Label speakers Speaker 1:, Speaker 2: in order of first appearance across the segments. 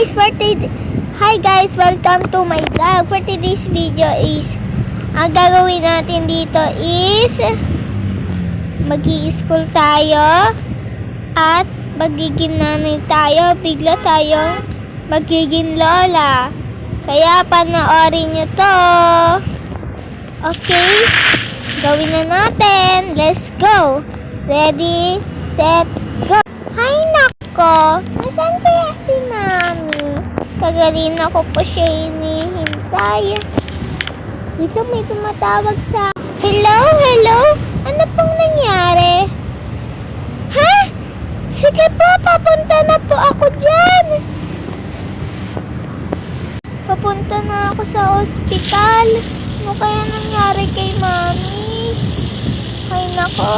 Speaker 1: Hi guys, welcome to my vlog. For today's video is, ang gagawin natin dito is mag-i-school tayo at magiging nanay tayo. Bigla tayong magiging lola. Kaya panoorin nyo to. Okay? Gawin na natin. Let's go. Ready, set, go. Hay nako, nasaan kaya si Mami? Kagalina ko po siya hinihintay. Dito may tumatawag sa... Hello? Ano pong nangyari? Ha? Sige po, papunta na po ako dyan. Papunta na ako sa ospital. Ano kaya nangyari kay Mami? Hay nako.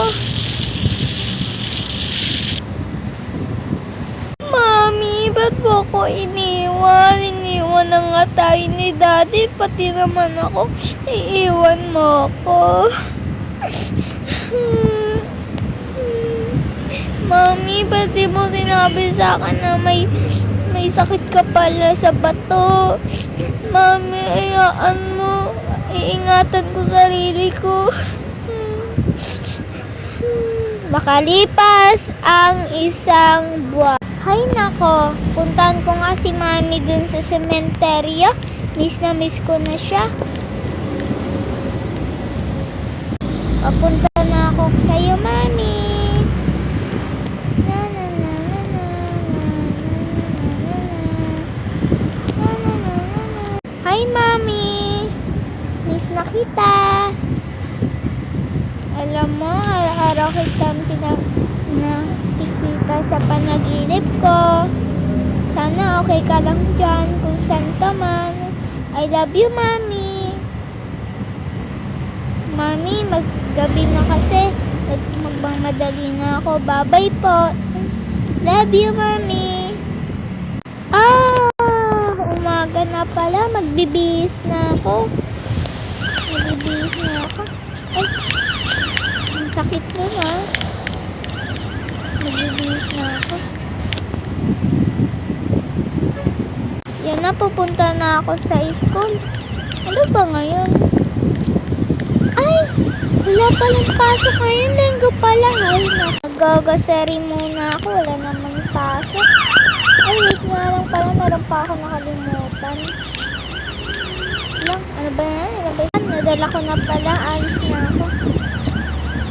Speaker 1: Mami, ba't po ako iniwan? Iniwan na nga tayo ni Daddy, pati naman ako. Iiwan mo ako. Mami, ba't di mo sinabi sa akin na may sakit ka pala sa bato? Mami, ayaan mo. Iingatan ko sarili ko. Makalipas ang isang buwan. Hay nako, puntahan ko nga si Mami dun sa sementeryo. Miss na miss ko na siya. Papunta na ako sa'yo, Mami. Hi, Mami. Miss na kita. Alam mo, araw-araw kitang nakikita sa panaginip ko. Sana okay ka lang dyan kung saan ka man. I love you, Mami. Mami, maggabi na kasi. Magmamadali na ako. Bye-bye po. Love you, Mami. Umaga na pala. Magbibihis na ako. Ay. Sakit nun ha. Magbibihis na ako. Yan na, pupunta na ako sa school. Ano ba ngayon? Ay! Wala palang pasok ngayon. Linggo pala. Ay, nag-grocery muna ako. Wala namang pasok. Ay, wait nga lang pala. Meron pa ako nakalimutan. Ano ba yan? Nadala ko na pala. Alis na ako.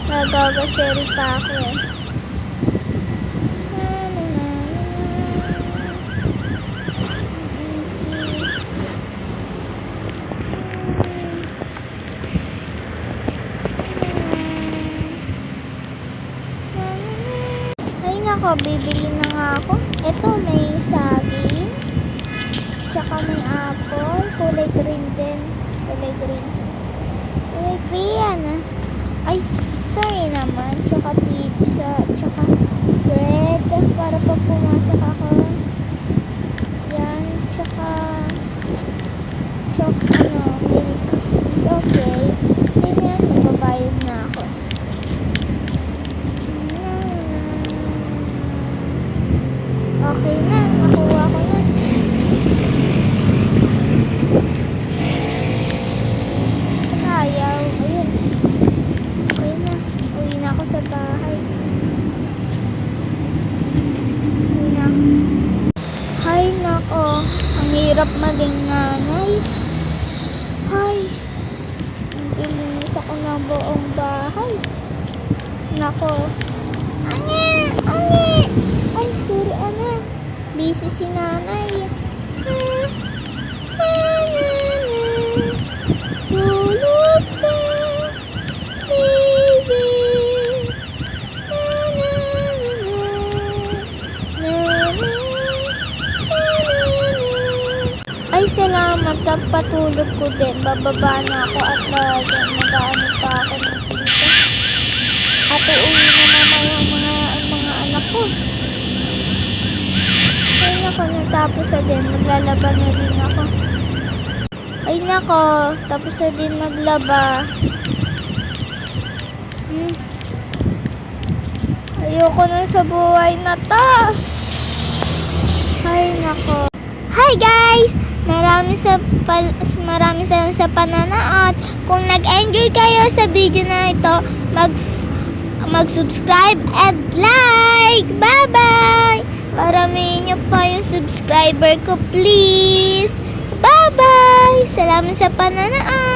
Speaker 1: Nag-grocery pa ako eh. Ay nako, bibili na nga ako. Ito may saging. Tsaka may apple. Kulay green din. Kulay green Ay, sorry naman. Tsaka pizza. Tsaka bread. Para pag pumasok ako. Yan. Tsaka milk. It's okay. Ganyan. Mababayad na ako. Okay na. Nakuha ko na. Ayaw. Ayun. Okay na. Uwi na ako sa bahay. Uwi na. Hay nako. Ang hirap maging nanay. Hay. Ilinis ako ng buong bahay. Nako. Ane! Ay, sorry anak. Busy si nanay. Tulog na, baby. Ay, salamat. Patulog ko din. Bababa na ako at mag-ano pa ako ng tita. At uuwi na naman yung mga anak ko. Ay, nako. Natapos na din. Maglalaba na rin ako. Ay nako, tapos na din maglaba. Ayoko na sa buhay na to. Ay nako. Hi guys! Maraming salamat sa pananood. Kung nag-enjoy kayo sa video na ito, mag-subscribe and like! Bye-bye! Paramihin niyo pa yung subscriber ko, please! Bye-bye! Salamat sa pananood!